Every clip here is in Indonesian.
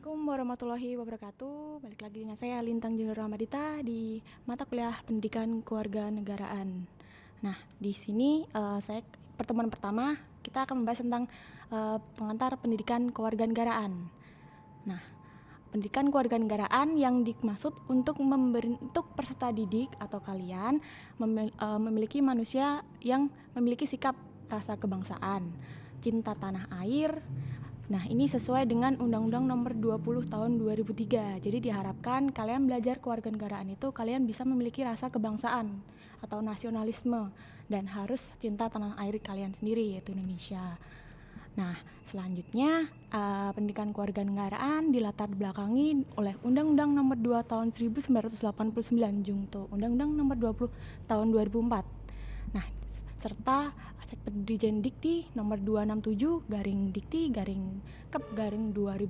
Assalamualaikum warahmatullahi wabarakatuh. Balik lagi dengan saya Lintang Jenur Ramadita di mata kuliah Pendidikan Kewarganegaraan. Nah, di sini saya pertemuan pertama kita akan membahas tentang pengantar pendidikan kewarganegaraan. Nah, pendidikan kewarganegaraan yang dimaksud untuk membentuk peserta didik atau kalian memiliki manusia yang memiliki sikap rasa kebangsaan, cinta tanah air. Nah, ini sesuai dengan Undang-Undang Nomor 20 Tahun 2003. Jadi diharapkan kalian belajar kewarganegaraan itu kalian bisa memiliki rasa kebangsaan atau nasionalisme dan harus cinta tanah air kalian sendiri yaitu Indonesia. Nah, selanjutnya pendidikan kewarganegaraan dilatar belakangi oleh Undang-Undang Nomor 2 Tahun 1989 Jungto Undang-Undang Nomor 20 Tahun 2004. Nah, serta Sekjen Dikti Nomor 267 garing Dikti garing Kep garing 2000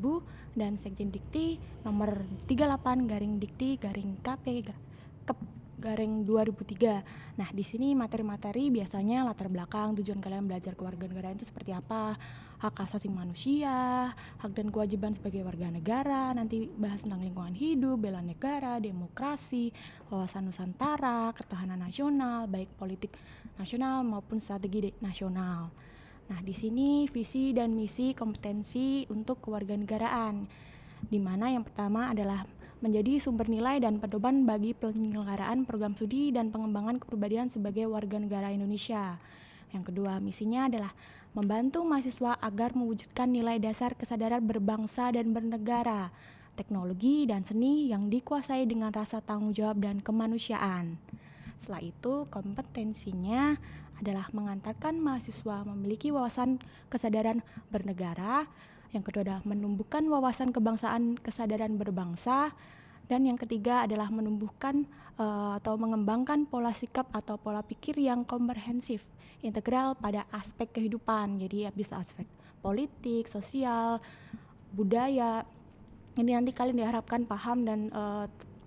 dan Sekjen Dikti Nomor 38 garing Dikti garing KP Kep garing 2003. Nah, di sini materi-materi biasanya latar belakang tujuan kalian belajar kewarganegaraan itu seperti apa, hak asasi manusia, hak dan kewajiban sebagai warga negara, nanti bahas tentang lingkungan hidup, bela negara, demokrasi, wawasan Nusantara, ketahanan nasional, baik politik nasional maupun strategi nasional. Nah, di sini visi dan misi kompetensi untuk kewarganegaraan, di mana yang pertama adalah menjadi sumber nilai dan pedoman bagi penyelenggaraan program studi dan pengembangan kepribadian sebagai warga negara Indonesia. Yang kedua, misinya adalah membantu mahasiswa agar mewujudkan nilai dasar kesadaran berbangsa dan bernegara, teknologi dan seni yang dikuasai dengan rasa tanggung jawab dan kemanusiaan. Setelah itu, kompetensinya adalah mengantarkan mahasiswa memiliki wawasan kesadaran bernegara. Yang kedua adalah menumbuhkan wawasan kebangsaan kesadaran berbangsa. Dan yang ketiga adalah menumbuhkan atau mengembangkan pola sikap atau pola pikir yang komprehensif, integral pada aspek kehidupan. Jadi bisa aspek politik, sosial, budaya. Ini nanti kalian diharapkan paham dan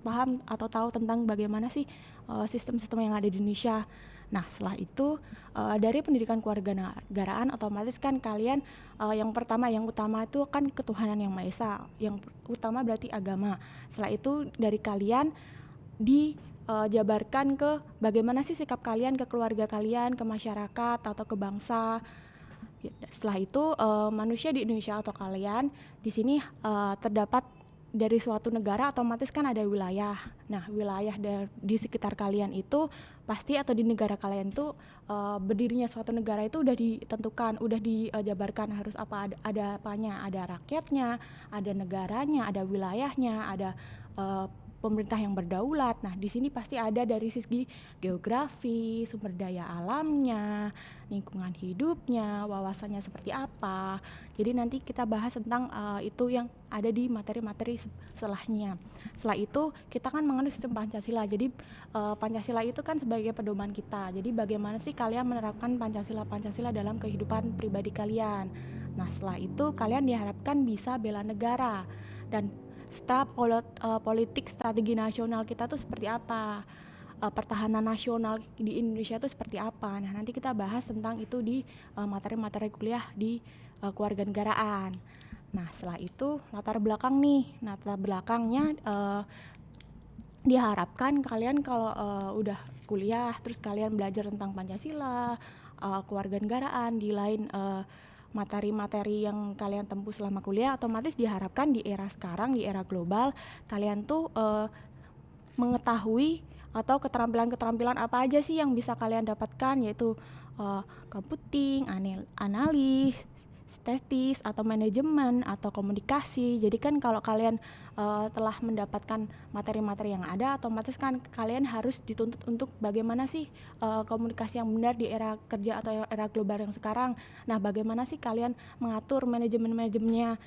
paham atau tahu tentang bagaimana sih sistem-sistem yang ada di Indonesia. Nah, setelah itu dari pendidikan kewarganegaraan otomatis kan kalian yang pertama, yang utama itu kan ketuhanan yang Maha Esa. Yang utama berarti agama. Setelah itu dari kalian dijabarkan ke bagaimana sih sikap kalian ke keluarga kalian, ke masyarakat atau ke bangsa. Setelah itu manusia di Indonesia atau kalian di sini terdapat dari suatu negara, otomatis kan ada wilayah. Nah, wilayah di sekitar kalian itu pasti atau di negara kalian itu berdirinya suatu negara itu udah ditentukan, udah dijabarkan harus apa, ada apanya, ada rakyatnya, ada negaranya, ada wilayahnya, ada pemerintah yang berdaulat. Nah, di sini pasti ada dari segi geografi, sumber daya alamnya, lingkungan hidupnya, wawasannya seperti apa. Jadi nanti kita bahas tentang itu yang ada di materi-materi setelahnya. Setelah itu kita kan mengenal sistem Pancasila. Jadi Pancasila itu kan sebagai pedoman kita. Jadi bagaimana sih kalian menerapkan Pancasila dalam kehidupan pribadi kalian. Nah, setelah itu kalian diharapkan bisa bela negara dan politik strategi nasional kita tuh seperti apa, pertahanan nasional di Indonesia itu seperti apa. Nah, nanti kita bahas tentang itu di materi-materi kuliah di kewarganegaraan. Nah, setelah itu latar belakang nih. Nah, latar belakangnya diharapkan kalian kalau udah kuliah terus kalian belajar tentang Pancasila, kewarganegaraan di lain materi-materi yang kalian tempuh selama kuliah, otomatis diharapkan di era sekarang, di era global, kalian tuh mengetahui atau keterampilan-keterampilan apa aja sih yang bisa kalian dapatkan, yaitu computing, analis, statis, atau manajemen, atau komunikasi. Jadi kan kalau kalian telah mendapatkan materi-materi yang ada, otomatis kan kalian harus dituntut untuk bagaimana sih komunikasi yang benar di era kerja atau era global yang sekarang. Nah, bagaimana sih kalian mengatur manajemennya,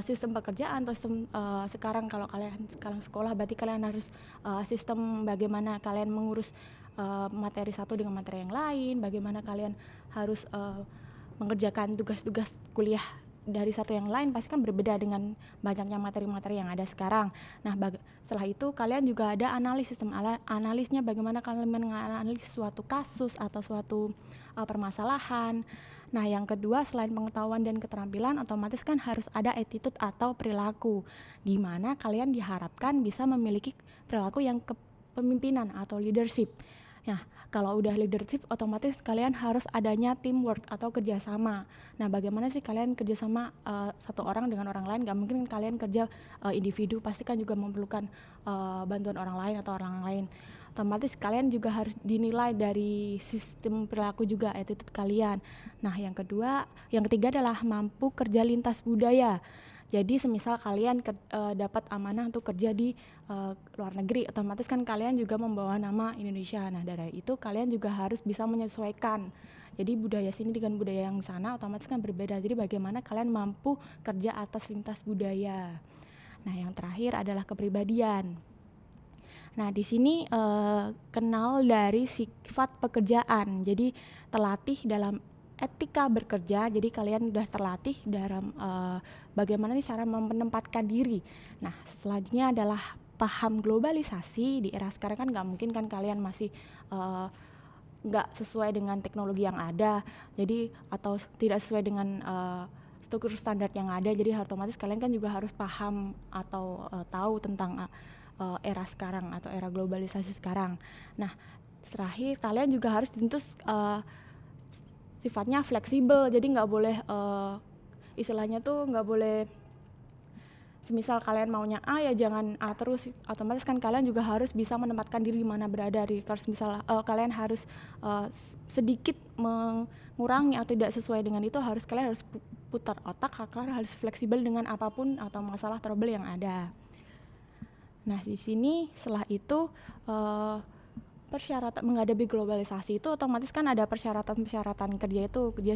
sistem pekerjaan atau sistem sekarang kalau kalian sekarang sekolah, berarti kalian harus sistem bagaimana kalian mengurus materi satu dengan materi yang lain, bagaimana kalian harus mengerjakan tugas-tugas kuliah dari satu yang lain, pasti kan berbeda dengan banyaknya materi-materi yang ada sekarang. Nah, setelah itu kalian juga ada sistem analisnya, bagaimana kalian menganalisis suatu kasus atau suatu permasalahan. Nah, yang kedua selain pengetahuan dan keterampilan, otomatis kan harus ada attitude atau perilaku, di mana kalian diharapkan bisa memiliki perilaku yang kepemimpinan atau leadership. Nah, kalau udah leadership, otomatis kalian harus adanya teamwork atau kerjasama. Nah, bagaimana sih kalian kerjasama satu orang dengan orang lain? Gak mungkin kalian kerja individu, pasti kan juga memerlukan bantuan orang lain atau orang lain. Otomatis kalian juga harus dinilai dari sistem perilaku juga, attitude kalian. Nah, yang ketiga adalah mampu kerja lintas budaya. Jadi semisal kalian dapat amanah untuk kerja di luar negeri, otomatis kan kalian juga membawa nama Indonesia. Nah, dari itu kalian juga harus bisa menyesuaikan. Jadi budaya sini dengan budaya yang sana otomatis kan berbeda. Jadi bagaimana kalian mampu kerja atas lintas budaya. Nah, yang terakhir adalah kepribadian. Nah, di sini kenal dari sifat pekerjaan. Jadi terlatih dalam etika bekerja. Jadi kalian udah terlatih dalam bagaimana nih cara menempatkan diri. Nah, selanjutnya adalah paham globalisasi. Di era sekarang kan nggak mungkin kan kalian masih nggak sesuai dengan teknologi yang ada. Jadi atau tidak sesuai dengan struktur standar yang ada. Jadi otomatis kalian kan juga harus paham atau tahu tentang era sekarang atau era globalisasi sekarang. Nah, terakhir kalian juga harus tentu sifatnya fleksibel, jadi nggak boleh istilahnya tuh nggak boleh semisal kalian maunya A ya jangan A terus, otomatis kan kalian juga harus bisa menempatkan diri di mana berada. Harus misal kalian harus sedikit mengurangi atau tidak sesuai dengan itu, kalian harus putar otak, kalian harus fleksibel dengan apapun atau masalah trouble yang ada. Nah, di sini setelah itu persyaratan menghadapi globalisasi itu otomatis kan ada persyaratan kerja itu kerja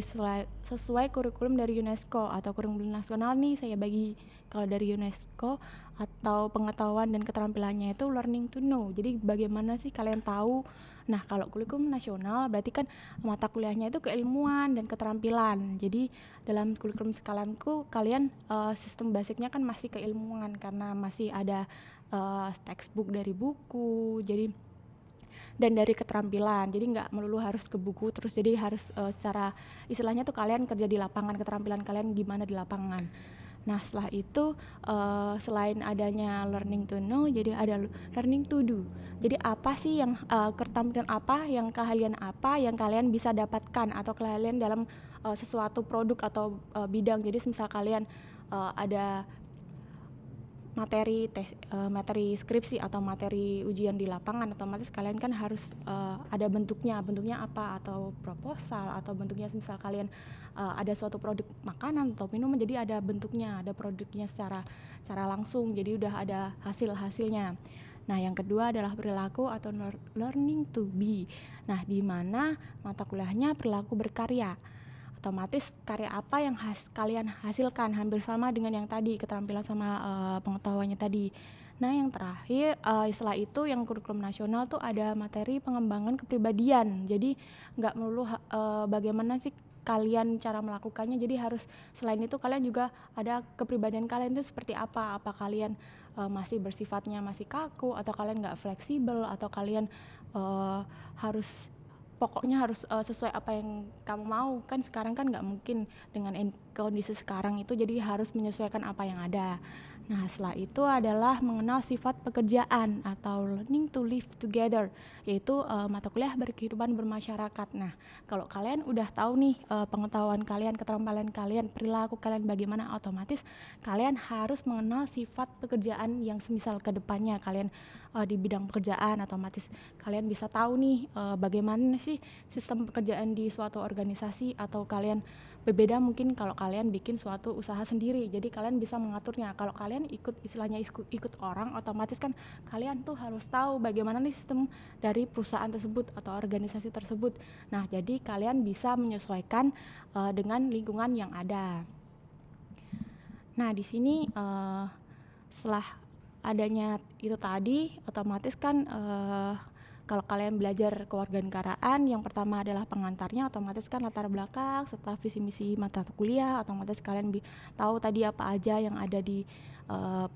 sesuai kurikulum dari UNESCO atau kurikulum nasional nih saya bagi. Kalau dari UNESCO atau pengetahuan dan keterampilannya itu learning to know. Jadi bagaimana sih kalian tahu. Nah, kalau kurikulum nasional berarti kan mata kuliahnya itu keilmuan dan keterampilan. Jadi dalam kurikulum sekolahku kalian sistem basicnya kan masih keilmuan karena masih ada textbook dari buku, jadi dan dari keterampilan, jadi nggak melulu harus ke buku terus, jadi harus secara istilahnya tuh kalian kerja di lapangan, keterampilan kalian gimana di lapangan. Nah, setelah itu selain adanya learning to know, jadi ada learning to do. Jadi apa sih yang keterampilan apa, yang keahlian apa yang kalian bisa dapatkan atau kalian dalam sesuatu produk atau bidang. Jadi misal kalian ada materi skripsi atau materi ujian di lapangan, otomatis kalian kan harus ada bentuknya apa, atau proposal, atau bentuknya misal kalian ada suatu produk makanan atau minuman, jadi ada bentuknya, ada produknya secara langsung, jadi udah ada hasilnya. Nah, yang kedua adalah perilaku atau learning to be. Nah, di mana mata kuliahnya perilaku berkarya. Otomatis karya apa yang kalian hasilkan hampir sama dengan yang tadi, keterampilan sama pengetahuannya tadi. Nah, yang terakhir setelah itu yang kurikulum nasional tuh ada materi pengembangan kepribadian. Jadi nggak melulu bagaimana sih kalian cara melakukannya, jadi harus selain itu kalian juga ada kepribadian kalian itu seperti apa kalian masih bersifatnya masih kaku, atau kalian nggak fleksibel, atau kalian harus pokoknya harus sesuai apa yang kamu mau. Kan sekarang kan nggak mungkin dengan kondisi sekarang itu, jadi harus menyesuaikan apa yang ada. Nah, setelah itu adalah mengenal sifat pekerjaan atau learning to live together, yaitu mata kuliah berkehidupan bermasyarakat. Nah, kalau kalian udah tahu nih pengetahuan kalian, keterampilan kalian, perilaku kalian bagaimana, otomatis kalian harus mengenal sifat pekerjaan yang semisal ke depannya kalian di bidang pekerjaan, otomatis kalian bisa tahu nih bagaimana sih sistem pekerjaan di suatu organisasi, atau kalian berbeda mungkin kalau kalian bikin suatu usaha sendiri, jadi kalian bisa mengaturnya. Kalau kalian ikut orang, otomatis kan kalian tuh harus tahu bagaimana nih sistem dari perusahaan tersebut atau organisasi tersebut. Nah, jadi kalian bisa menyesuaikan dengan lingkungan yang ada. Nah, di sini setelah adanya itu tadi, otomatis kan kalau kalian belajar kewarganegaraan, yang pertama adalah pengantarnya, otomatis kan latar belakang serta visi misi mata kuliah, otomatis kalian tahu tadi apa aja yang ada di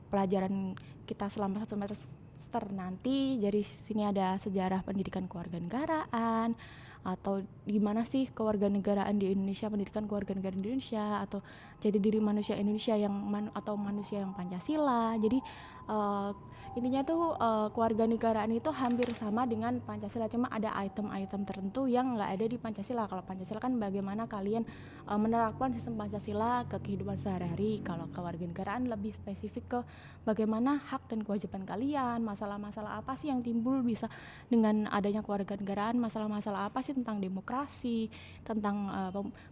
pelajaran kita selama 1 semester nanti. Jadi sini ada sejarah pendidikan kewarganegaraan, atau gimana sih kewarganegaraan di Indonesia, pendidikan kewarganegaraan di Indonesia, atau jati diri manusia Indonesia yang atau manusia yang Pancasila. Jadi intinya tuh kewarganegaraan itu hampir sama dengan Pancasila, cuma ada item-item tertentu yang nggak ada di Pancasila. Kalau Pancasila kan bagaimana kalian menerapkan sistem Pancasila ke kehidupan sehari-hari. Kalau kewarganegaraan lebih spesifik ke bagaimana hak dan kewajiban kalian, masalah-masalah apa sih yang timbul bisa dengan adanya kewarganegaraan, masalah-masalah apa sih tentang demokrasi, tentang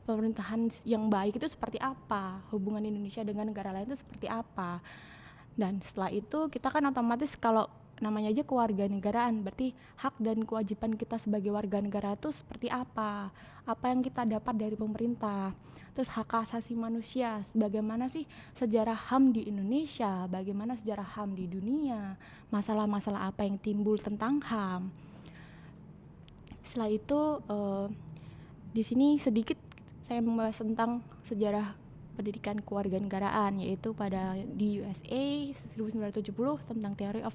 pemerintahan yang baik itu seperti apa, hubungan Indonesia dengan negara lain itu seperti apa. Dan setelah itu kita kan otomatis, kalau namanya aja kewarganegaraan, berarti hak dan kewajiban kita sebagai warga negara itu seperti apa yang kita dapat dari pemerintah. Terus hak asasi manusia, bagaimana sih sejarah HAM di Indonesia, bagaimana sejarah HAM di dunia, masalah-masalah apa yang timbul tentang HAM. Setelah itu di sini sedikit saya membahas tentang sejarah pendidikan kewarganegaraan, yaitu di USA 1970 tentang Theory of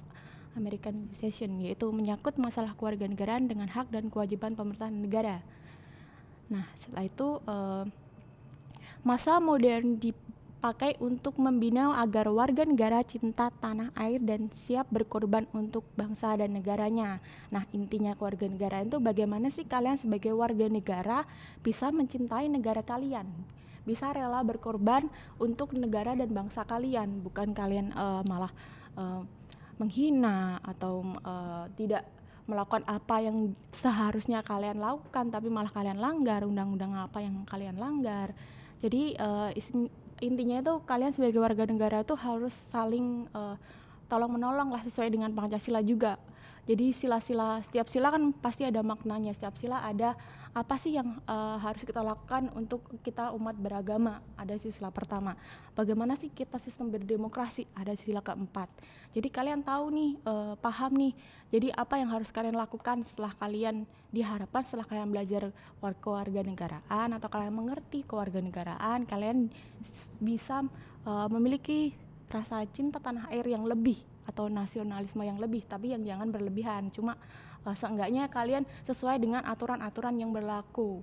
Americanization, yaitu menyangkut masalah kewarganegaraan dengan hak dan kewajiban pemerintahan negara. Nah, setelah itu masa modern dipakai untuk membina agar warga negara cinta tanah air dan siap berkorban untuk bangsa dan negaranya. Nah, intinya kewarganegaraan itu bagaimana sih kalian sebagai warga negara bisa mencintai negara kalian, bisa rela berkorban untuk negara dan bangsa kalian, bukan kalian malah menghina atau tidak melakukan apa yang seharusnya kalian lakukan, tapi malah kalian langgar undang-undang apa yang kalian langgar. Jadi intinya itu kalian sebagai warga negara itu harus saling tolong menolong lah, sesuai dengan Pancasila juga. Jadi sila-sila, setiap sila kan pasti ada maknanya, setiap sila ada apa sih yang harus kita lakukan untuk kita umat beragama. Ada sila pertama, bagaimana sih kita sistem berdemokrasi, ada sila keempat. Jadi kalian tahu nih, paham nih, jadi apa yang harus kalian lakukan setelah kalian diharapkan setelah kalian belajar kewarganegaraan atau kalian mengerti kewarganegaraan, kalian bisa memiliki rasa cinta tanah air yang lebih atau nasionalisme yang lebih, tapi yang jangan berlebihan, cuma seenggaknya kalian sesuai dengan aturan-aturan yang berlaku.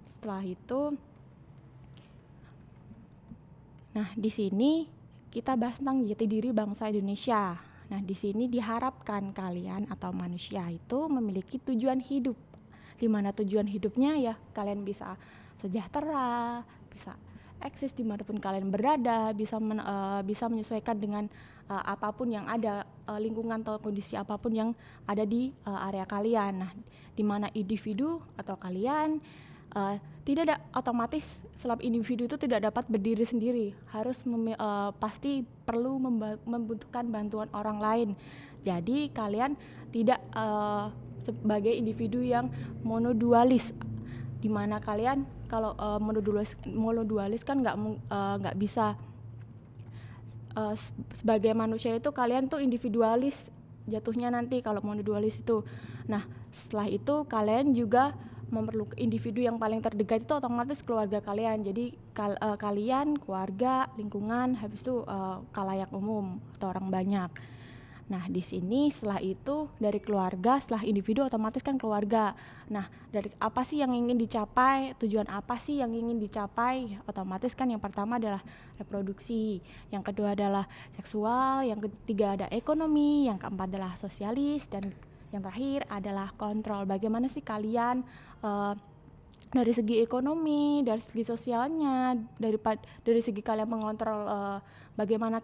Setelah itu, nah di sini kita bahas tentang jati diri bangsa Indonesia. Nah, di sini diharapkan kalian atau manusia itu memiliki tujuan hidup. Di mana tujuan hidupnya ya kalian bisa sejahtera, bisa eksis dimanapun kalian berada, bisa menyesuaikan dengan apapun yang ada, lingkungan atau kondisi apapun yang ada di area kalian. Nah, di mana individu atau kalian tidak ada otomatis, setiap individu itu tidak dapat berdiri sendiri, harus pasti perlu membutuhkan bantuan orang lain. Jadi kalian tidak sebagai individu yang monodualis, di mana kalian kalau monodualis kan nggak bisa, sebagai manusia itu kalian tuh individualis jatuhnya nanti kalau monodualis itu. Nah, setelah itu kalian juga memerlukan individu yang paling terdekat itu otomatis keluarga kalian. Jadi kalian, keluarga, lingkungan, habis itu khalayak umum atau orang banyak. Nah, di sini setelah itu dari keluarga, setelah individu otomatis kan keluarga. Nah, dari apa sih yang ingin dicapai, tujuan apa sih yang ingin dicapai, otomatis kan yang pertama adalah reproduksi, yang kedua adalah seksual, yang ketiga ada ekonomi, yang keempat adalah sosialis, dan yang terakhir adalah kontrol. Bagaimana sih kalian dari segi ekonomi, dari segi sosialnya, dari segi kalian mengontrol bagaimana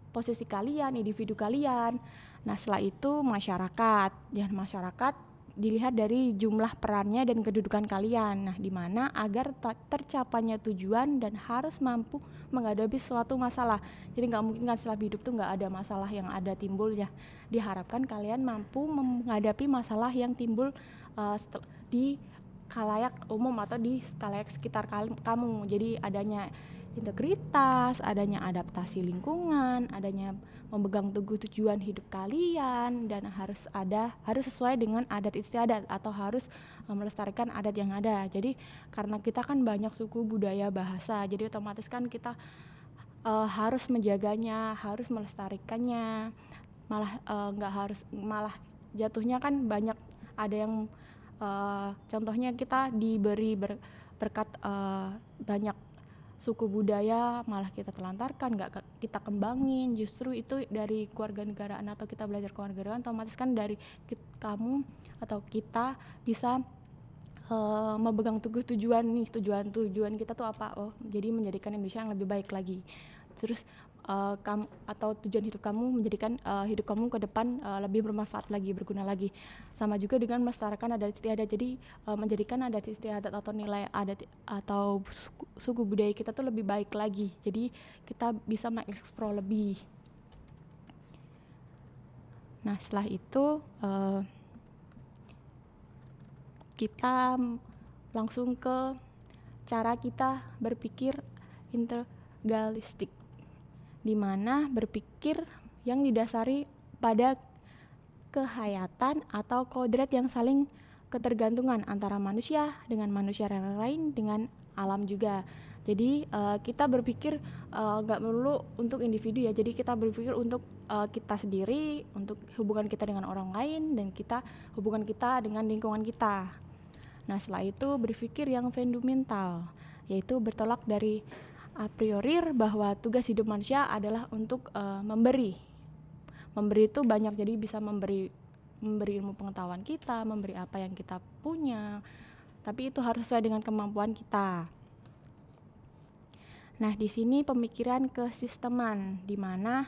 posisi kalian, individu kalian. Nah, setelah itu masyarakat. Dan masyarakat dilihat dari jumlah perannya dan kedudukan kalian. Nah, di mana agar tercapainya tujuan dan harus mampu menghadapi suatu masalah. Jadi nggak mungkin kan setelah hidup tuh nggak ada masalah yang ada timbul ya. Diharapkan kalian mampu menghadapi masalah yang timbul di khalayak umum atau di khalayak sekitar kamu. Jadi adanya integritas, adanya adaptasi lingkungan, adanya memegang teguh tujuan hidup kalian, dan harus sesuai dengan adat istiadat atau harus melestarikan adat yang ada. Jadi karena kita kan banyak suku, budaya, bahasa, jadi otomatis kan kita harus menjaganya, harus melestarikannya. Malah nggak harus, malah jatuhnya kan banyak ada yang Contohnya kita diberi berkat banyak suku budaya, malah kita telantarkan, nggak kita kembangin. Justru itu dari kewarganegaraan atau kita belajar kewarganegaraan, otomatis kan dari kamu atau kita bisa memegang teguh tujuan kita tuh apa. Jadi menjadikan Indonesia yang lebih baik lagi. Terus kamu atau tujuan hidup kamu menjadikan hidup kamu ke depan lebih bermanfaat lagi, berguna lagi. Sama juga dengan melestarikan adat istiadat. Jadi menjadikan adat istiadat atau nilai adat atau suku budaya kita tuh lebih baik lagi. Jadi kita bisa mengeksplor lebih. Nah, setelah itu kita langsung ke cara kita berpikir integralistik, di mana berpikir yang didasari pada kehayatan atau kodrat yang saling ketergantungan antara manusia dengan manusia yang lain, dengan alam juga. Jadi kita berpikir gak melulu untuk individu ya, jadi kita berpikir untuk kita sendiri, untuk hubungan kita dengan orang lain, dan hubungan kita dengan lingkungan kita. Nah, setelah itu berpikir yang fundamental, yaitu bertolak dari a priori bahwa tugas hidup manusia adalah untuk memberi. Memberi itu banyak, jadi bisa memberi ilmu pengetahuan kita, memberi apa yang kita punya, tapi itu harus sesuai dengan kemampuan kita. Nah, di sini pemikiran kesisteman, di mana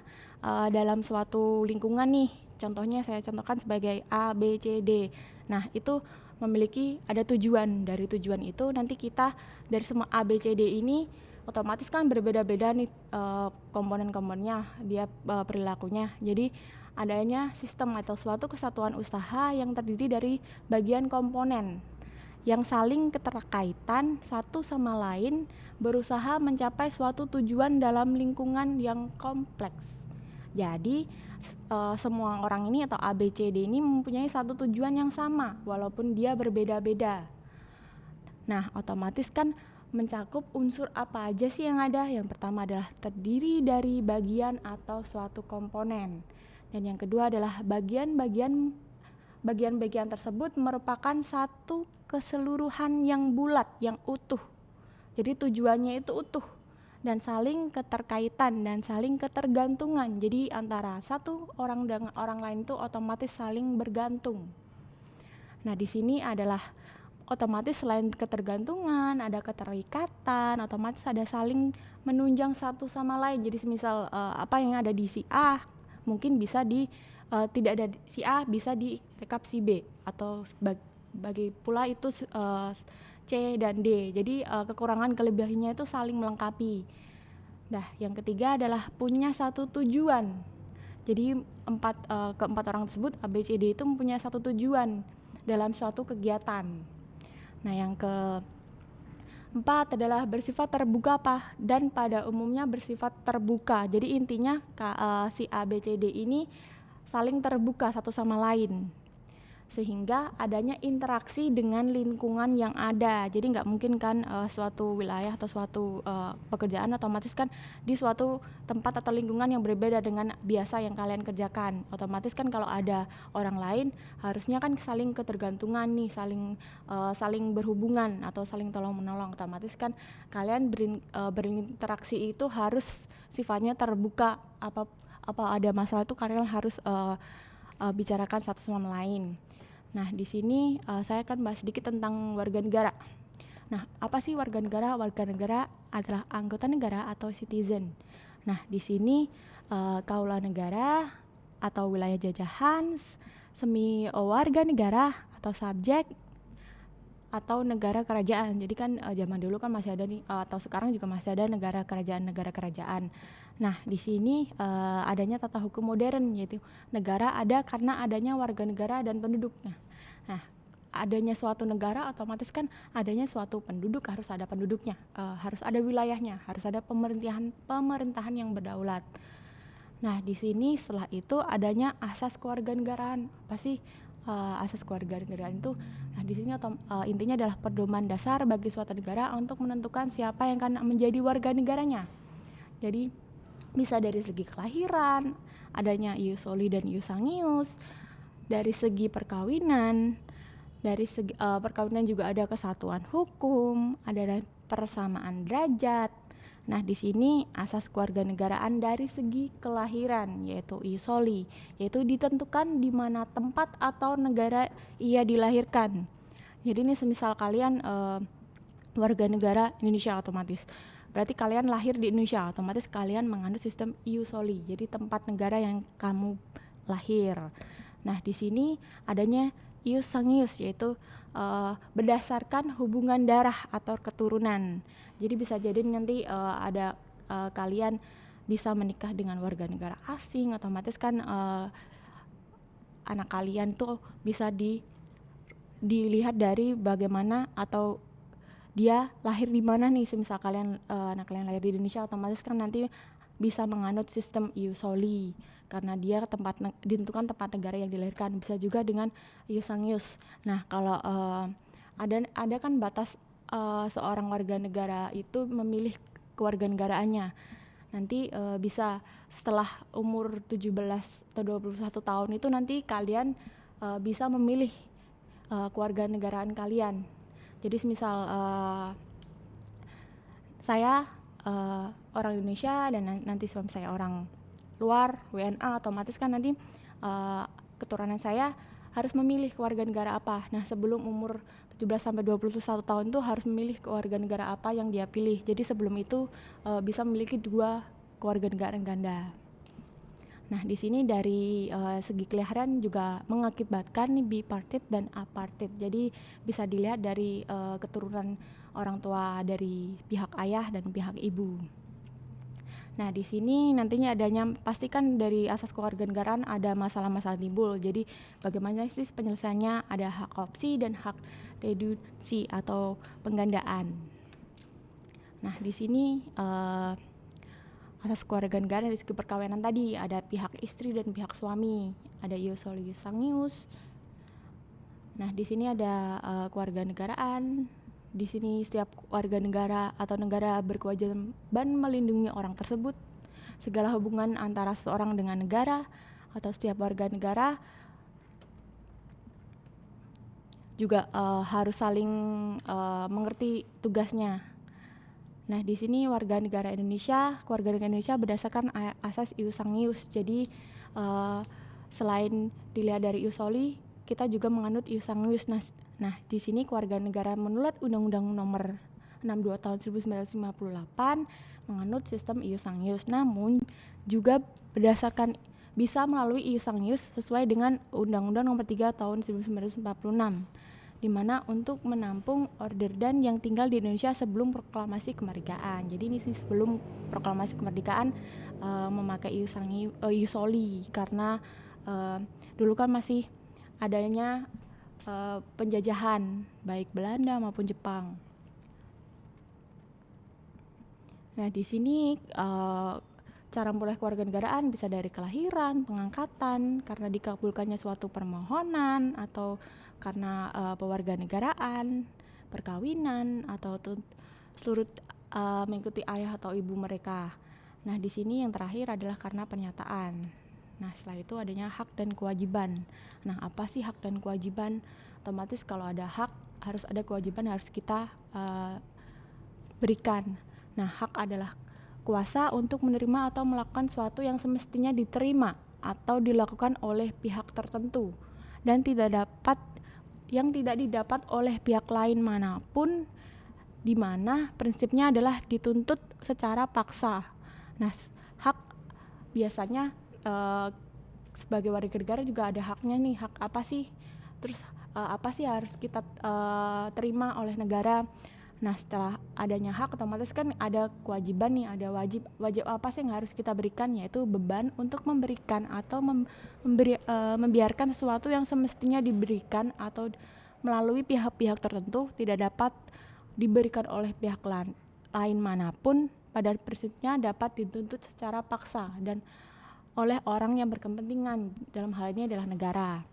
dalam suatu lingkungan nih, contohnya saya contohkan sebagai A, B, C, D. Nah, itu memiliki ada tujuan. Dari tujuan itu nanti kita dari semua A, B, C, D ini otomatis kan berbeda-beda nih komponen-komponennya, dia perilakunya. Jadi adanya sistem atau suatu kesatuan usaha yang terdiri dari bagian komponen yang saling keterkaitan satu sama lain, berusaha mencapai suatu tujuan dalam lingkungan yang kompleks. Jadi semua orang ini atau A, B, C, D ini mempunyai satu tujuan yang sama walaupun dia berbeda-beda. Nah, otomatis kan mencakup unsur apa aja sih yang ada? Yang pertama adalah terdiri dari bagian atau suatu komponen. Dan yang kedua adalah bagian-bagian tersebut merupakan satu keseluruhan yang bulat, yang utuh. Jadi tujuannya itu utuh dan saling keterkaitan dan saling ketergantungan. Jadi antara satu orang dengan orang lain itu otomatis saling bergantung. Nah, di sini adalah otomatis selain ketergantungan, ada keterikatan, otomatis ada saling menunjang satu sama lain. Jadi semisal apa yang ada di si A mungkin bisa tidak ada si A bisa direkap si B, atau bagi pula itu C dan D. Jadi kekurangan kelebihannya itu saling melengkapi. Nah, yang ketiga adalah punya satu tujuan. Jadi keempat orang tersebut A, B, C, D itu mempunyai satu tujuan dalam suatu kegiatan. Nah, yang keempat adalah bersifat terbuka dan pada umumnya bersifat terbuka. Jadi intinya si A, B, C, D ini saling terbuka satu sama lain, sehingga adanya interaksi dengan lingkungan yang ada. Jadi nggak mungkin kan suatu wilayah atau suatu pekerjaan otomatis kan di suatu tempat atau lingkungan yang berbeda dengan biasa yang kalian kerjakan. Otomatis kan kalau ada orang lain harusnya kan saling ketergantungan nih, saling berhubungan atau saling tolong menolong. Otomatis kan kalian berinteraksi itu harus sifatnya terbuka. Apa ada masalah itu kalian harus bicarakan satu sama lain. Nah, di sini saya akan bahas sedikit tentang warga negara. Nah, apa sih warga negara? Warga negara adalah anggota negara atau citizen. Nah, di sini kaula negara atau wilayah jajahan, semi warga negara atau subjek atau negara kerajaan. Jadi kan zaman dulu kan masih ada nih, atau sekarang juga masih ada negara kerajaan. Nah, di sini adanya tata hukum modern, yaitu negara ada karena adanya warga negara dan penduduknya. Nah, adanya suatu negara otomatis kan adanya suatu penduduk, harus ada penduduknya, harus ada wilayahnya, harus ada pemerintahan yang berdaulat. Nah, di sini setelah itu adanya asas kewarganegaraan. Apa sih asas kewarganegaraan itu? Nah, di sini intinya adalah pedoman dasar bagi suatu negara untuk menentukan siapa yang akan menjadi warga negaranya. Jadi bisa dari segi kelahiran, adanya ius soli dan ius sangius, dari segi perkawinan, Dari segi perkawinan juga ada kesatuan hukum, ada persamaan derajat. Nah, di sini asas kewarganegaraan dari segi kelahiran yaitu ius soli, yaitu ditentukan di mana tempat atau negara ia dilahirkan. Jadi ini semisal kalian warga negara Indonesia otomatis. Berarti kalian lahir di Indonesia, otomatis kalian menganut sistem ius soli. Jadi tempat negara yang kamu lahir. Nah, di sini adanya ius sanguius, yaitu berdasarkan hubungan darah atau keturunan. Jadi bisa jadi nanti ada kalian bisa menikah dengan warga negara asing, otomatis kan anak kalian tuh bisa dilihat dari bagaimana atau dia lahir di mana nih. Semisal kalian anak kalian lahir di Indonesia, otomatis kan nanti bisa menganut sistem ius soli karena dia ditentukan tempat negara yang dilahirkan. Bisa juga dengan ius sanguius. Nah, kalau ada kan batas seorang warga negara itu memilih kewarganegaraannya. Nanti bisa setelah umur 17 atau 21 tahun itu nanti kalian bisa memilih kewarganegaraan kalian. Jadi semisal saya orang Indonesia dan nanti suami saya orang luar WNA, otomatis kan nanti keturunan saya harus memilih kewarganegara apa. Nah, sebelum umur 17 sampai 21 tahun itu harus memilih kewarganegara apa yang dia pilih. Jadi sebelum itu bisa memiliki 2 kewarganegaraan ganda. Nah, di sini dari segi kelahiran juga mengakibatkan bipartit dan apartit. Jadi bisa dilihat dari keturunan orang tua dari pihak ayah dan pihak ibu. Nah, di sini nantinya pastikan dari asas kewarganegaraan ada masalah-masalah timbul. Jadi bagaimana sih penyelesaiannya? Ada hak opsi dan hak deduksi atau penggandaan. Nah, di sini asas kewarganegaraan dari segi perkawinan tadi ada pihak istri dan pihak suami, ada ius soli ius sanguius. Nah, di sini ada kewarganegaraan. Di sini setiap warga negara atau negara berkewajiban melindungi orang tersebut. Segala hubungan antara seseorang dengan negara atau setiap warga negara juga harus saling mengerti tugasnya. Nah, di sini keluarga negara Indonesia berdasarkan asas ius sanguius. Jadi selain dilihat dari ius soli, kita juga menganut ius sanguius. Nah, di sini keluarga negara menurut Undang-Undang Nomor 62 Tahun 1958 menganut sistem ius sanguius. Namun juga berdasarkan bisa melalui ius sanguius sesuai dengan Undang-Undang Nomor 3 Tahun 1946, di mana untuk menampung order dan yang tinggal di Indonesia sebelum proklamasi kemerdekaan. Jadi ini sih sebelum proklamasi kemerdekaan memakai ius soli karena dulu kan masih adanya penjajahan baik Belanda maupun Jepang. Nah, di sini cara memperoleh kewarganegaraan bisa dari kelahiran, pengangkatan, karena dikabulkannya suatu permohonan, atau karena pewarganegaraan, perkawinan, atau turut mengikuti ayah atau ibu mereka. Nah, di sini yang terakhir adalah karena pernyataan. Nah, setelah itu adanya hak dan kewajiban. Nah, apa sih hak dan kewajiban? Otomatis kalau ada hak, harus ada kewajiban harus kita berikan. Nah, hak adalah kuasa untuk menerima atau melakukan sesuatu yang semestinya diterima atau dilakukan oleh pihak tertentu dan tidak didapat oleh pihak lain manapun, di mana prinsipnya adalah dituntut secara paksa. Nah, hak biasanya sebagai warga negara juga ada haknya nih. Hak apa sih? Terus apa sih harus kita terima oleh negara? Nah, setelah adanya hak, otomatis kan ada kewajiban nih, ada wajib apa sih yang harus kita berikan, yaitu beban untuk memberikan atau membiarkan sesuatu yang semestinya diberikan atau melalui pihak-pihak tertentu tidak dapat diberikan oleh pihak lain manapun, pada prinsipnya dapat dituntut secara paksa dan oleh orang yang berkepentingan, dalam hal ini adalah negara.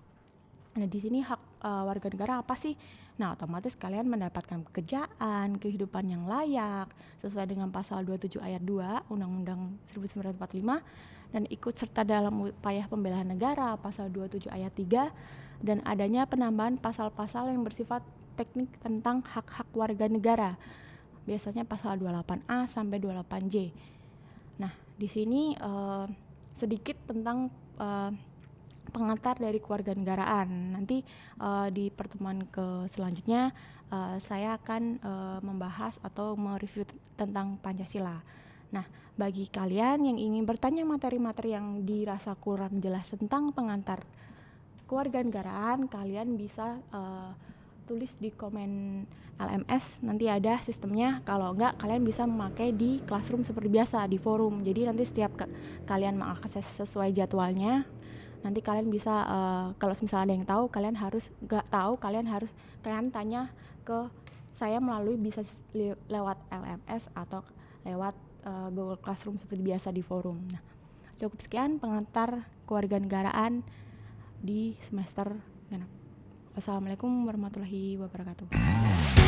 Nah, di sini hak warga negara apa sih? Nah, otomatis kalian mendapatkan pekerjaan, kehidupan yang layak sesuai dengan pasal 27 ayat 2 Undang-Undang 1945 dan ikut serta dalam upaya pembelaan negara pasal 27 ayat 3 dan adanya penambahan pasal-pasal yang bersifat teknik tentang hak-hak warga negara. Biasanya pasal 28A sampai 28J. Nah, di sini sedikit tentang pengantar dari kewarganegaraan. Nanti di pertemuan selanjutnya saya akan membahas atau mereview tentang Pancasila. Nah, bagi kalian yang ingin bertanya materi-materi yang dirasa kurang jelas tentang pengantar kewarganegaraan, kalian bisa tulis di komen LMS, nanti ada sistemnya. Kalau enggak, kalian bisa memakai di Classroom seperti biasa di forum. Jadi nanti setiap kalian mengakses sesuai jadwalnya, nanti kalian bisa kalau misalnya ada yang tahu, kalian harus tanya ke saya melalui bisa lewat LMS atau lewat Google Classroom seperti biasa di forum. Nah, cukup sekian pengantar kewarganegaraan di semester genap. Wassalamualaikum warahmatullahi wabarakatuh.